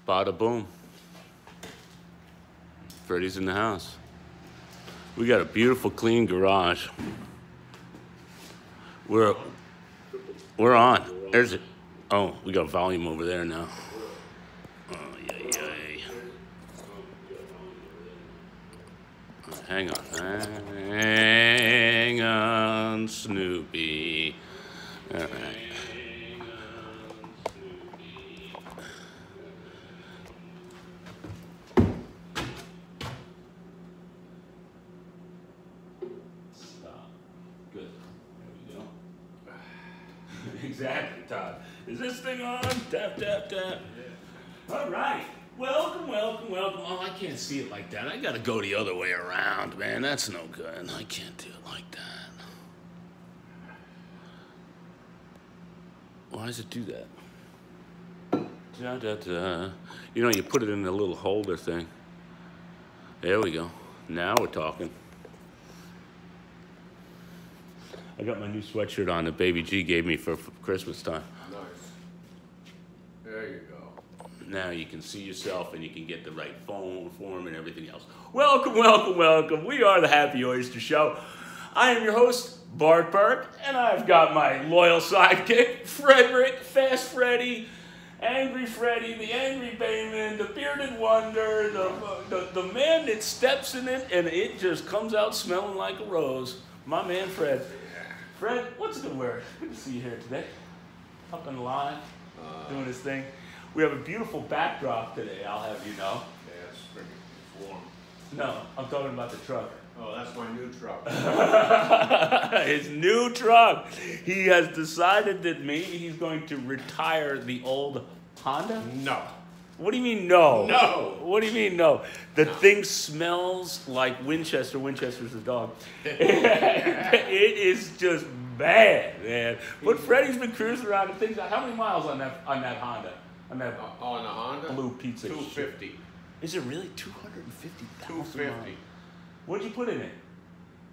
Bada boom. Freddie's in the house. We got a beautiful, clean garage. We're on. There's it. Oh, we got volume over there now. Oh, yay, yay. Hang on. Hang on, Snoopy. All right. Exactly, Todd. Is this thing on? Tap, tap, tap. Yeah. All right. Welcome, welcome, welcome. Oh, I can't see it like that. I got to go the other way around, man. That's no good. I can't do it like that. Why does it do that? Da, da, da. You know, you put it in the little holder thing. There we go. Now we're talking. I got my new sweatshirt on that Baby G gave me for Christmas time. Nice. There you go. Now you can see yourself and you can get the right phone form and everything else. Welcome, welcome, welcome. We are the Happy Oyster Show. I am your host, Bart Burke, and I've got my loyal sidekick, Frederick, Fast Freddy, Angry Freddy, the Angry Bayman, the Bearded Wonder, the man that steps in it and it just comes out smelling like a rose. My man, Fred. Fred, what's a good word? Good to see you here today. Up and live, doing this thing. We have a beautiful backdrop today, I'll have you know. Yeah, it's pretty warm. No, I'm talking about the truck. Oh, that's my new truck. His new truck. He has decided that maybe he's going to retire the old Honda? No. What do you mean no? No. What do you mean no? The thing smells like Winchester. Winchester's a dog. It is just bad, man. But Freddie's been cruising around and things. How many miles on that Honda? On that on a Honda? blue pizza. 250. Is it really 250,000? 250. What'd you put in it?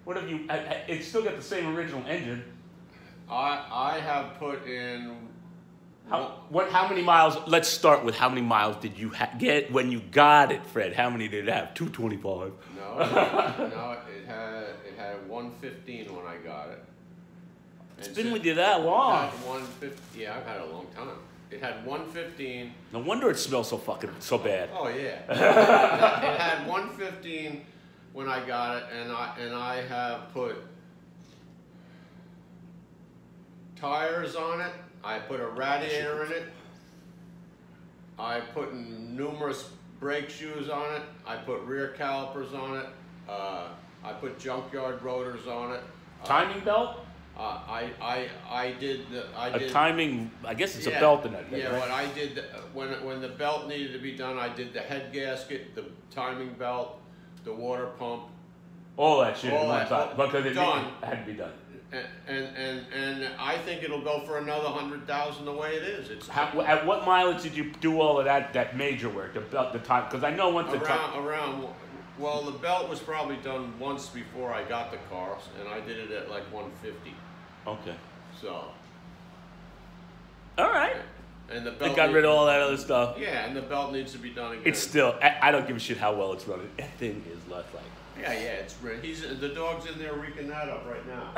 What have you? It's still got the same original engine. I have put in. How many miles? Let's start with how many miles did you get when you got it, Fred? How many did it have? 225. No, it had 115 when I got it. It's been with you that long. It had 150. Yeah, I've had it a long time. It had 115. No wonder it smells so bad. Oh yeah. It had 115 when I got it, and I have put tires on it. I put a radiator in it. I put numerous brake shoes on it. I put rear calipers on it. I put junkyard rotors on it. Timing belt? I did. Timing. I guess it's a belt in that thing, yeah, right? what I did when the belt needed to be done, I did the head gasket, the timing belt, the water pump. All that shit all at one time because it done. had to be done. And I think it'll go for another 100,000 the way it is. At what mileage did you do all of that major work? The belt, the time, because I know once the around. Well, the belt was probably done once before I got the car, and I did it at like 150. Okay. So. All right. And the belt. They got rid of all that other stuff. Yeah, and the belt needs to be done again. It's still. I don't give a shit how well it's running. That thing is left like. Yeah, it's the dog's in there reeking that up right now.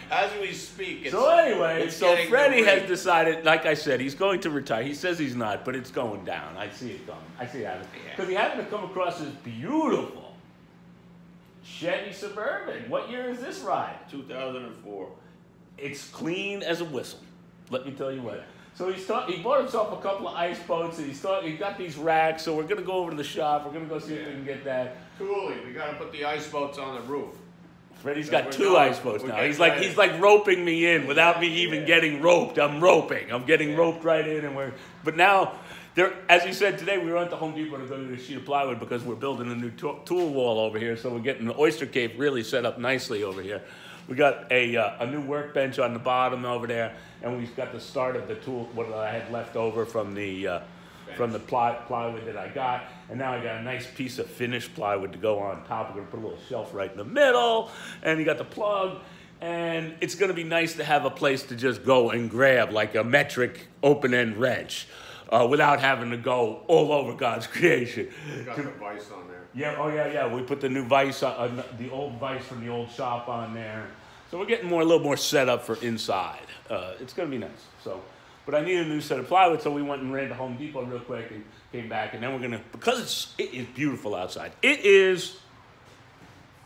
As we speak. So anyway, Freddie has decided, like I said, he's going to retire. He says he's not, but it's going down. I see it coming. I see it happening. Because he happened to come across this beautiful Chevy Suburban. What year is this ride? 2004. It's clean as a whistle. Let me tell you what. So he bought himself a couple of ice boats, and he got these racks. So we're gonna go over to the shop. We're gonna go see if we can get that. Coolie, we gotta put the ice boats on the roof. Freddie's got two ice boats now. He's like roping me in without me even getting roped. I'm roping. I'm getting roped right in, and but now. As you said today, we were at the Home Depot to go to a sheet of plywood because we're building a new tool wall over here. So we're getting the oyster cave really set up nicely over here. We got a new workbench on the bottom over there, and we've got the start of the tool, what I had left over from the plywood that I got. And now I got a nice piece of finished plywood to go on top. We're going to put a little shelf right in the middle, and you got the plug. And it's going to be nice to have a place to just go and grab like a metric open-end wrench. without having to go all over God's creation. You got the vise on there. Yeah, oh yeah. We put the new vise, the old vise from the old shop on there. So we're getting a little more set up for inside. It's going to be nice. So, but I need a new set of plywood, so we went and ran to Home Depot real quick and came back. And then we're going to, because it is beautiful outside. It is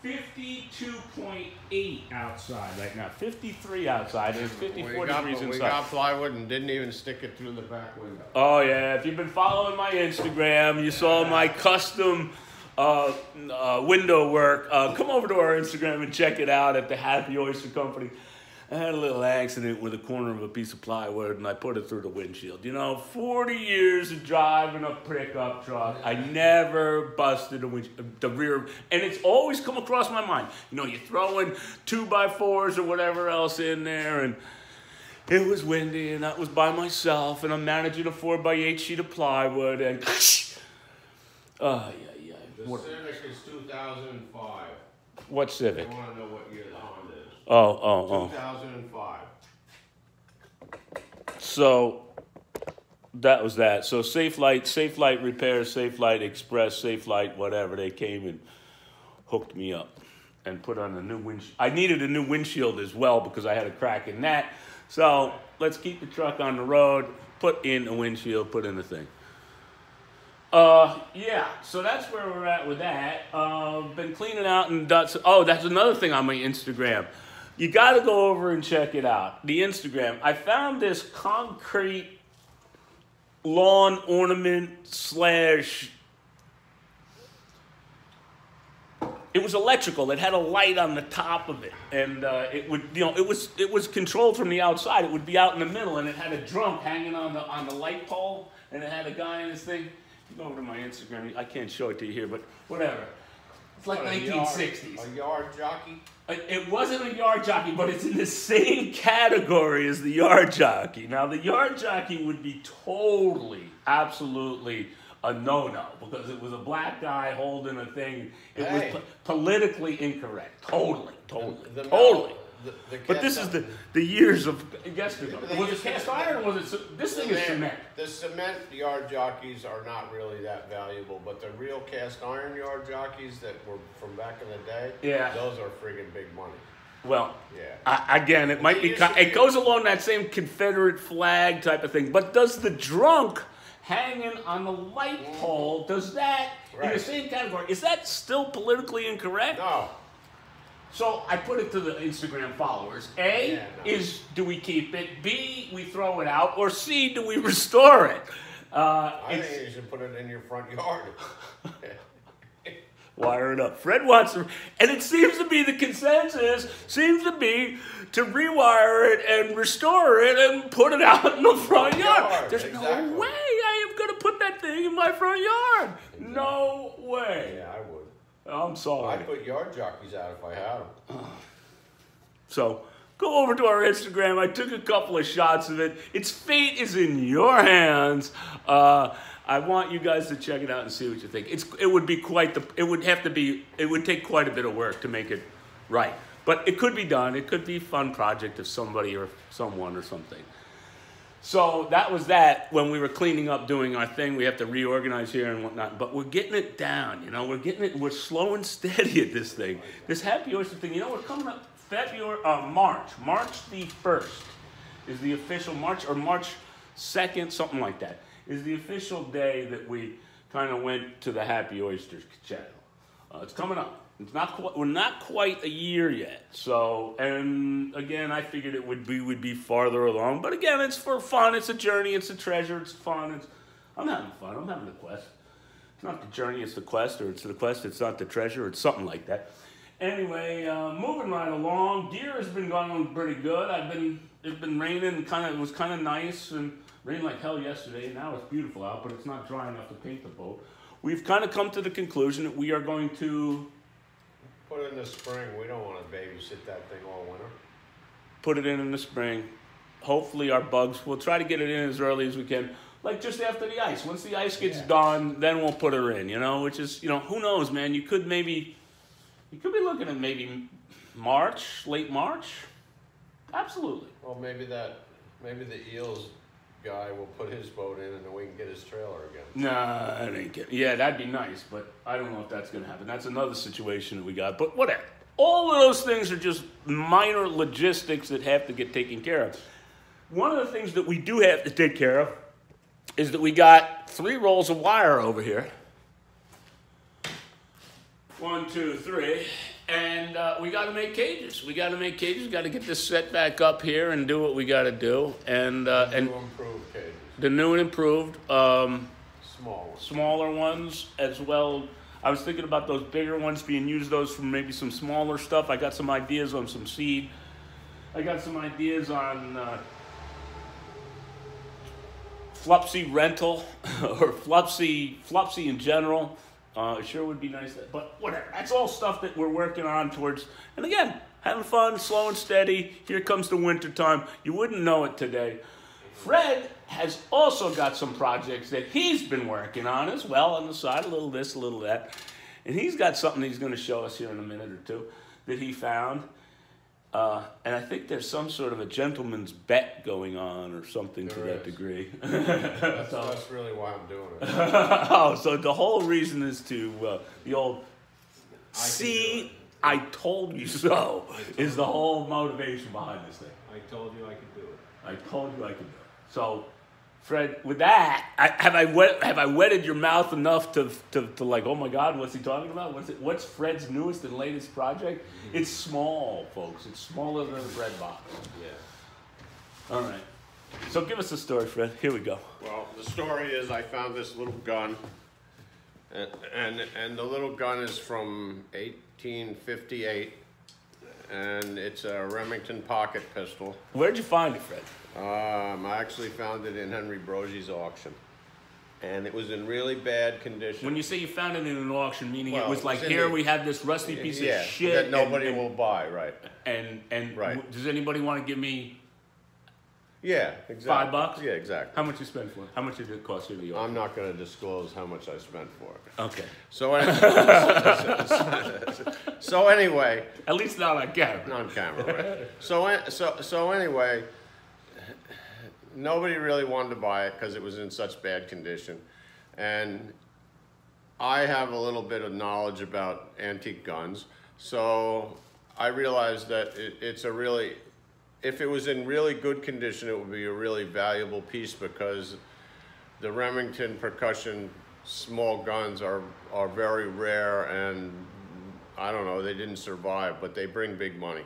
52.8 outside right now. 53 outside. It's 54 degrees inside. We got plywood and didn't even stick it through the back window. Oh yeah, if you've been following my Instagram, you saw my custom window work. Come over to our Instagram and check it out at the Happy Oyster Company. I had a little accident with a corner of a piece of plywood, and I put it through the windshield. 40 years of driving a pickup truck, I never busted the rear, and it's always come across my mind. You're throwing 2x4s or whatever else in there, and it was windy, and I was by myself, and I'm managing a 4x8 sheet of plywood, and The Civic is 2005. What Civic? I want to know what year the Honda is. Oh. 2005. So that was that. So Safe Light Repairs, Safe Light Express, Safe Light, whatever, they came and hooked me up and put on a new windshield. I needed a new windshield as well because I had a crack in that. So let's keep the truck on the road, put in a windshield, put in the thing. Yeah, so that's where we're at with that. Been cleaning out and that's another thing on my Instagram. You got to go over and check it out. The Instagram. I found this concrete lawn ornament / it was electrical. It had a light on the top of it, and it would, it was controlled from the outside. It would be out in the middle, and it had a drum hanging on the light pole, and it had a guy in this thing. Go over to my Instagram. I can't show it to you here, but whatever. It's like 1960s. A yard jockey? It wasn't a yard jockey, but it's in the same category as the yard jockey. Now, the yard jockey would be totally, absolutely a no-no because it was a black guy holding a thing. It was politically incorrect. Totally. But this is the years of yesterday. Was it cast iron or was it? This thing is cement. The cement yard jockeys are not really that valuable, but the real cast iron yard jockeys that were from back in the day, those are friggin' big money. Well, again, it might be. It goes along that same Confederate flag type of thing. But does the drunk hanging on the light pole, does that in the same category? Is that still politically incorrect? No. So I put it to the Instagram followers. Is do we keep it? B, we throw it out. Or C, do we restore it? I think you should put it in your front yard. Wire it up. Fred wants to, and it seems to be the consensus, seems to be to rewire it and restore it and put it out in the front yard. There's no way I am going to put that thing in my front yard. No way. Yeah, I would. I'm sorry. I'd put yard jockeys out if I had them. So go over to our Instagram. I took a couple of shots of it. Its fate is in your hands. I want you guys to check it out and see what you think. It would be quite the. It would have to be. It would take quite a bit of work to make it right, but it could be done. It could be a fun project of somebody or someone or something. So that was that. When we were cleaning up, doing our thing, we have to reorganize here and whatnot. But we're getting it down. We're getting it. We're slow and steady at this thing. This Happy Oyster thing. We're coming up March the 1st is the official March 2nd, something like that, is the official day that we kind of went to the Happy Oysters channel. It's coming up. It's not we're not quite a year yet. So, and again, I figured we'd be farther along. But again, it's for fun. It's a journey. It's a treasure. It's fun. I'm having fun. I'm having a quest. It's not the journey. It's the quest, or it's the quest. It's not the treasure. It's something like that. Anyway, moving right along. Deer has been going pretty good. It's been raining. It was kind of nice and rained like hell yesterday. Now it's beautiful out, but it's not dry enough to paint the boat. We've kind of come to the conclusion that we are going to put it in the spring. We don't want to babysit that thing all winter. Put it in the spring. Hopefully our bugs, we'll try to get it in as early as we can. Like just after the ice. Once the ice gets done, then we'll put her in, which is, who knows, man. You could be looking at maybe March, late March. Absolutely. Well, maybe the eels guy will put his boat in, and then we can get his trailer again. Nah, that ain't good. Yeah, that'd be nice, but I don't know if that's gonna happen. That's another situation that we got. But whatever. All of those things are just minor logistics that have to get taken care of. One of the things that we do have to take care of is that we got 3 rolls of wire over here. 1, 2, 3. And we got to make cages. We got to make cages. Got to get this set back up here and do what we got to do. And New improved cages. The new and improved, Smaller ones as well. I was thinking about those bigger ones being used, those for maybe some smaller stuff. I got some ideas on some seed. I got some ideas on Flupsy rental or Flupsy in general. It sure would be nice, but whatever. That's all stuff that we're working on towards. And again, having fun, slow and steady. Here comes the winter time. You wouldn't know it today. Fred has also got some projects that he's been working on as well on the side, a little this, a little that. And he's got something he's going to show us here in a minute or two that he found. And I think there's some sort of a gentleman's bet going on or something to that degree. That's really why I'm doing it. Oh, so the whole reason is to the old "see, I told you so" is the whole motivation behind this thing. I told you I could do it. I told you I could do it. So, Fred, with that, have I wetted your mouth enough to like, oh my God, what's he talking about? What's Fred's newest and latest project? Mm-hmm. It's small, folks. It's smaller than a bread box. Yeah. All right. So give us the story, Fred. Here we go. Well, the story is I found this little gun, and the little gun is from 1858, and it's a Remington pocket pistol. Where'd you find it, Fred? I actually found it in Henry Brogie's auction, and it was in really bad condition. When you say you found it in an auction, meaning Well, it was like, here we have this rusty piece of shit that nobody will buy, right? And Right. Does anybody want to give me Yeah, exactly. $5? Yeah, exactly. How much you spend for it? How much did it cost you to the auction? I'm not going to disclose how much I spent for it. Okay. So anyway, At least not on camera. on camera, right? So anyway, nobody really wanted to buy it because it was in such bad condition, and I have a little bit of knowledge about antique guns, so I realized that it's a really, if it was in really good condition, it would be a really valuable piece, because the Remington percussion small guns are very rare, and I don't know, they didn't survive, but they bring big money.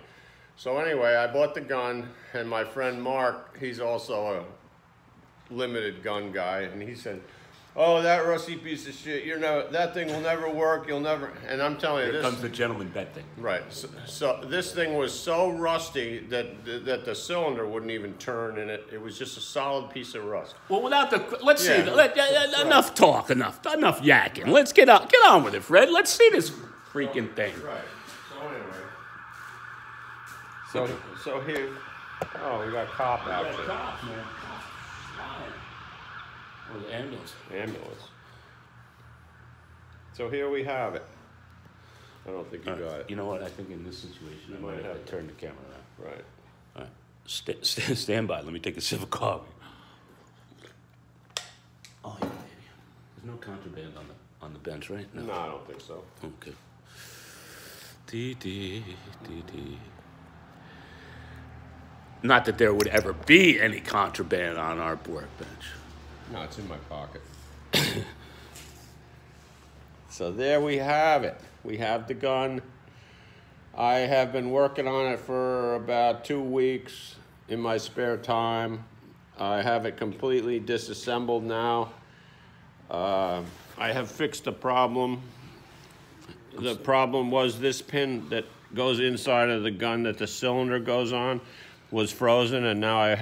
So anyway, I bought the gun, and my friend Mark, he's also a limited gun guy, and he said, "Oh, that rusty piece of shit, that thing will never work, you'll never," and I'm telling you, Here comes the gentleman bet thing. right, so this thing was so rusty that the cylinder wouldn't even turn in it. It was just a solid piece of rust. Well, without the, let's see, Yeah. enough talk, enough yakking. Let's get on with it, Fred. Let's see this freaking thing. Right, so anyway. So here, oh, we got cop out there. Cops, man. Or the ambulance. Ambulance. So here we have it. I don't think you got it. You know what? I think in this situation, I might have to turn the camera around. Right. All right. Stand by. Let me take a sip of coffee. Oh, yeah. There's no contraband on the bench, right? No, I don't think so. Okay. Dee. Not that there would ever be any contraband on our workbench. No, it's in my pocket. So there we have it. We have the gun. I have been working on it for about 2 weeks in my spare time. I have it completely disassembled now. I have fixed the problem. The problem was this pin that goes inside of the gun that the cylinder goes on was frozen, and now I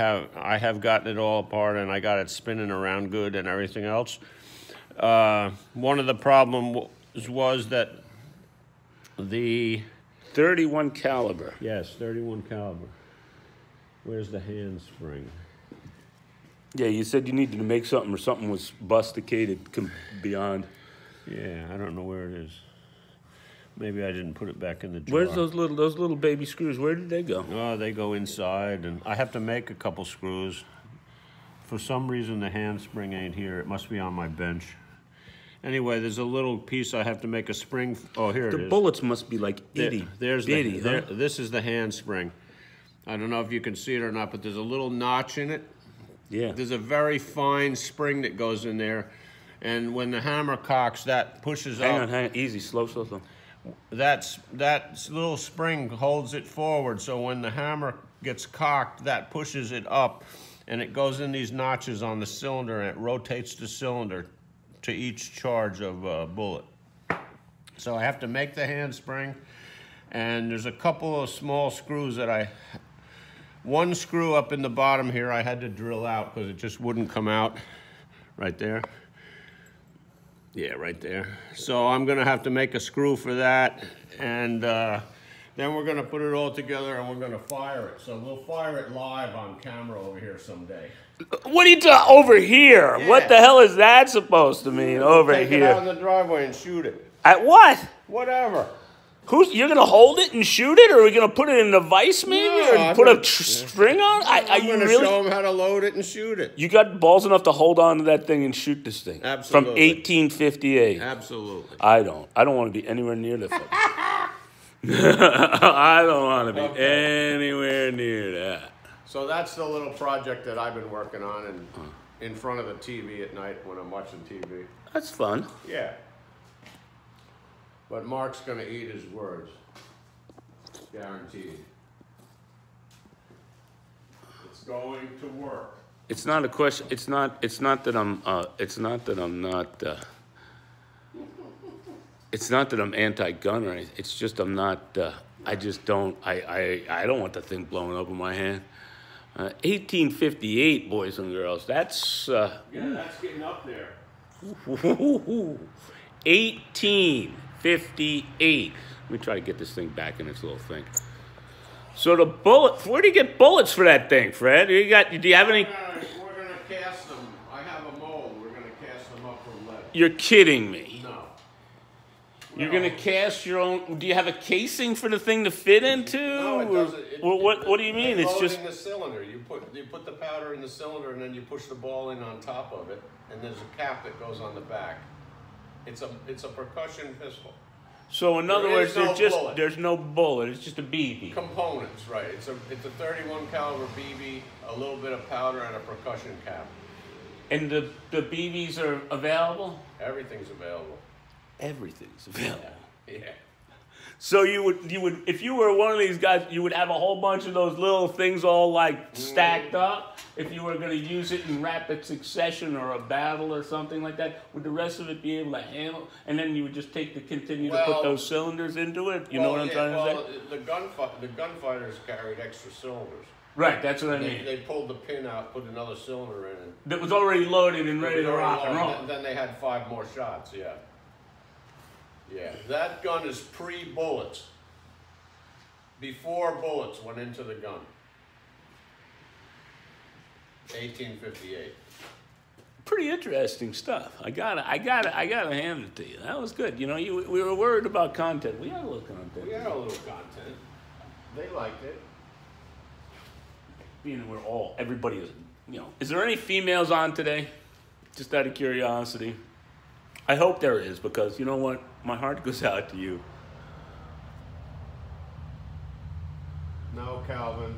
have gotten it all apart, and I got it spinning around good and everything else. One of the problems was that the 31 caliber. Yes, 31 caliber. Where's the handspring? Yeah, you said you needed to make something, or something was busticated beyond. Yeah, I don't know where it is. Maybe I didn't put it back in the drawer. Where's those little baby screws? Where did they go? Oh, they go inside, and I have to make a couple screws. For some reason, the handspring ain't here. It must be on my bench. Anyway, there's a little piece I have to make a spring. Oh, here it is. The bullets must be like itty. There's bitty, huh? This is the handspring. I don't know if you can see it or not, but there's a little notch in it. Yeah. There's a very fine spring that goes in there, and when the hammer cocks, that pushes up. Hang on, easy, slow. That little spring holds it forward, so when the hammer gets cocked, that pushes it up, and it goes in these notches on the cylinder, and it rotates the cylinder to each charge of a bullet. So I have to make the handspring, and there's a couple of small screws that one screw up in the bottom here I had to drill out because it just wouldn't come out. Right there. Yeah, right there. So I'm gonna have to make a screw for that, and then we're gonna put it all together and we're gonna fire it. So we'll fire it live on camera over here someday. What are you talking over here? Yeah. What the hell is that supposed to mean over Take here? it out in the driveway and shoot it. At what? Whatever. You're gonna hold it and shoot it, or are we gonna put it in a vice maybe, No, or put a string on? I'm gonna show them how to load it and shoot it. You got balls enough to hold on to that thing and shoot this thing? Absolutely. From 1858. Absolutely. I don't want to be anywhere near the fucking. I don't want to be anywhere near that. So that's the little project that I've been working on, and in front of the TV at night when I'm watching TV. That's fun. Yeah. But Mark's gonna eat his words. Guaranteed. It's going to work. It's not a question. It's not that I'm. It's not that I'm not. It's not that I'm anti-gun or anything. It's just I'm not. I just don't. I don't want the thing blowing up in my hand. 1858, boys and girls. That's. Yeah, that's getting up there. 1858. Let me try to get this thing back in its little thing. So the bullet. Where do you get bullets for that thing, Fred? Do you have any? We're gonna cast them. I have a mold. We're gonna cast them up from lead. You're kidding me. No. You're gonna cast your own. Do you have a casing for the thing to fit into? No, it doesn't. What do you mean? It's just in the cylinder. You put the powder in the cylinder, and then you push the ball in on top of it, and there's a cap that goes on the back. It's a percussion pistol. So in other words, bullet. there's no bullet. It's just a BB. Components, right? It's a 31 caliber BB, a little bit of powder, and a percussion cap. And the BBs are available. Everything's available. Everything's available. Yeah. So you would if you were one of these guys, you would have a whole bunch of those little things all like stacked up. If you were going to use it in rapid succession or a battle or something like that, would the rest of it be able to handle? And then you would just continue to put those cylinders into it. You know what I'm trying to say? The gunfighters carried extra cylinders. Right, that's what I mean. They pulled the pin out, put another cylinder in it. That was already loaded and ready to rock and roll. Then they had 5 more shots. Yeah. Yeah, that gun is pre-bullets. Before bullets went into the gun. 1858. Pretty interesting stuff. I gotta hand it to you. That was good. You know, we were worried about content. We had a little content. We had a little content. They liked it. Being that everybody is, you know. Is there any females on today? Just out of curiosity. I hope there is, because you know what? My heart goes out to you. No, Calvin.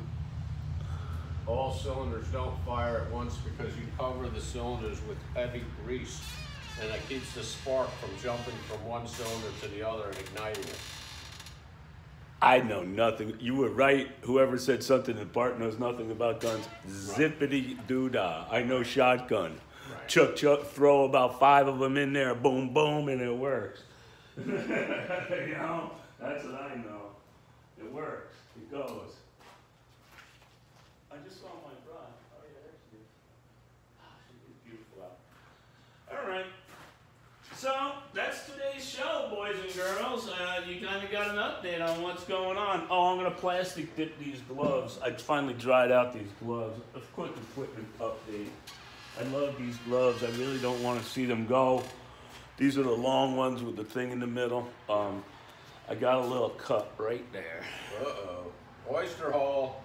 All cylinders don't fire at once because you cover the cylinders with heavy grease, and it keeps the spark from jumping from one cylinder to the other and igniting it. I know nothing. You were right. Whoever said something that Bart knows nothing about guns. Zippity doo dah. I know shotgun. Right. Chuck, throw about 5 of them in there, boom, boom, and it works. You know, that's what I know. It works. It goes. I just saw my bride. Oh yeah, there she is. Ah, she is beautiful out. All right. So that's today's show, boys and girls. You kind of got an update on what's going on. Oh, I'm gonna plastic dip these gloves. I finally dried out these gloves. A quick equipment update. I love these gloves. I really don't want to see them go. These are the long ones with the thing in the middle. I got a little cut right there. Uh-oh. Oyster hole.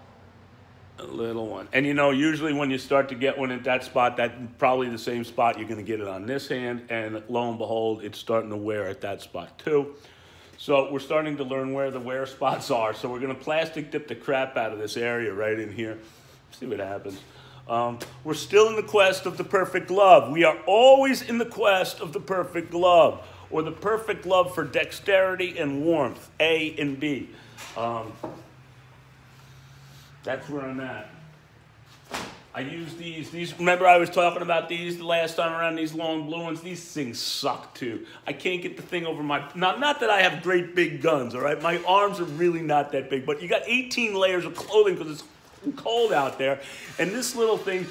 A little one. And you know, usually when you start to get one at that spot, that's probably the same spot, you're going to get it on this hand, and lo and behold, it's starting to wear at that spot too. So we're starting to learn where the wear spots are. So we're going to plastic dip the crap out of this area right in here. See what happens. We're still in the quest of the perfect glove. We are always in the quest of the perfect glove, or the perfect glove for dexterity and warmth, A and B. That's where I'm at. I use these, remember I was talking about these the last time around, these long blue ones? These things suck too. I can't get the thing over my, not that I have great big guns, all right? My arms are really not that big, but you got 18 layers of clothing because it's cold out there, and this little thing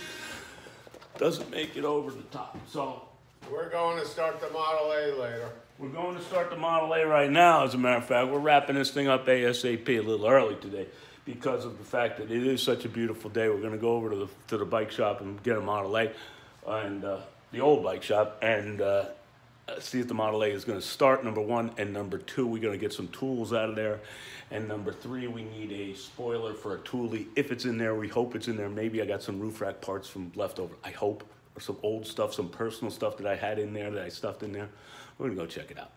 doesn't make it over the top. So we're going to start the Model A later. We're going to start the Model A right now, as a matter of fact. We're wrapping this thing up ASAP a little early today, because of the fact that it is such a beautiful day. We're going to go over to the bike shop and get a Model A, and the old bike shop, and see if the Model A is going to start, number one, and number two, we're going to get some tools out of there, and number three, we need a spoiler for a toolie. If it's in there, we hope it's in there. Maybe I got some roof rack parts from leftover, I hope, or some old stuff, some personal stuff that I had in there that I stuffed in there. We're going to go check it out.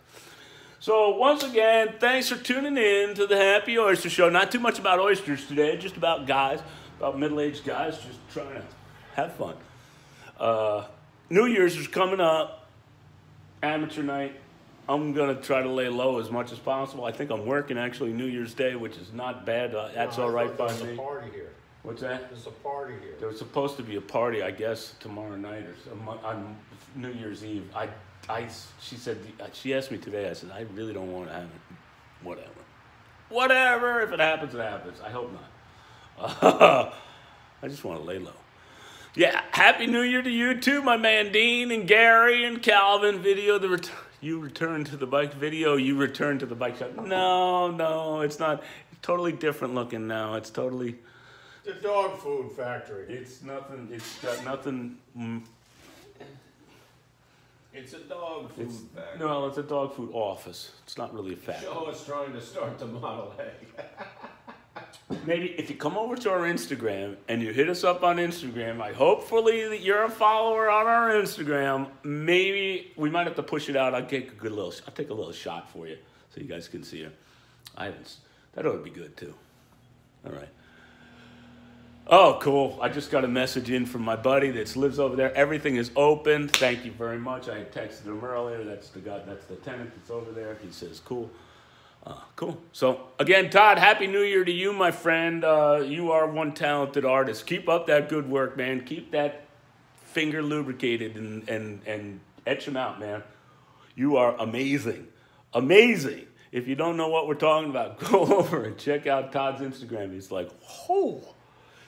So once again, thanks for tuning in to the Happy Oyster Show. Not too much about oysters today, just about guys, about middle-aged guys just trying to have fun. New Year's is coming up, amateur night. I'm going to try to lay low as much as possible. I think I'm working actually New Year's Day, which is not bad. That's all right by me. There's a party here. What's that? There's a party here. There was supposed to be a party, I guess, tomorrow night or some, on New Year's Eve. She said, she asked me today, I said, I really don't want to have it. Whatever. Whatever. If it happens, it happens. I hope not. I just want to lay low. Yeah, Happy New Year to you too, my man Dean and Gary and Calvin. Video, you return to the bike video, you return to the bike shop. No, it's not. It's totally different looking now. It's totally... The dog food factory. It's nothing, it's got nothing... It's a dog food factory. No, it's a dog food office. It's not really a factory. Show us trying to start the Model A. Maybe if you come over to our Instagram and you hit us up on Instagram, hopefully that you're a follower on our Instagram. Maybe we might have to push it out. I'll take a little shot for you so you guys can see it. That ought to be good too. All right. Oh, cool. I just got a message in from my buddy that lives over there. Everything is open. Thank you very much. I texted him earlier. That's the tenant that's over there. He says, cool. Cool. So, again, Todd, Happy New Year to you, my friend. You are one talented artist. Keep up that good work, man. Keep that finger lubricated and etch them out, man. You are amazing. Amazing. If you don't know what we're talking about, go over and check out Todd's Instagram. He's like, whoa.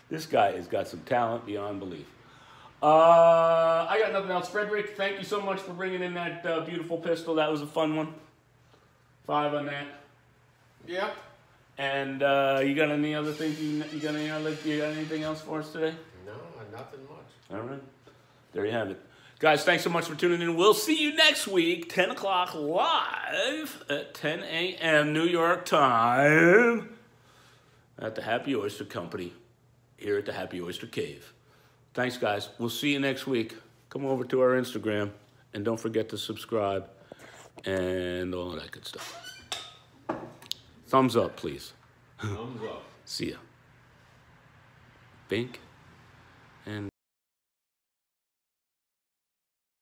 This guy has got some talent beyond belief. I got nothing else. Frederick, thank you so much for bringing in that beautiful pistol. That was a fun one. 5 on that. Yeah. And you got any other things? You got anything else for us today? No, nothing much. All right. There you have it. Guys, thanks so much for tuning in. We'll see you next week, 10 o'clock live at 10 a.m. New York time at the Happy Oyster Company here at the Happy Oyster Cave. Thanks, guys. We'll see you next week. Come over to our Instagram, and don't forget to subscribe and all of that good stuff. Thumbs up, please. Thumbs up. See ya. Bink. And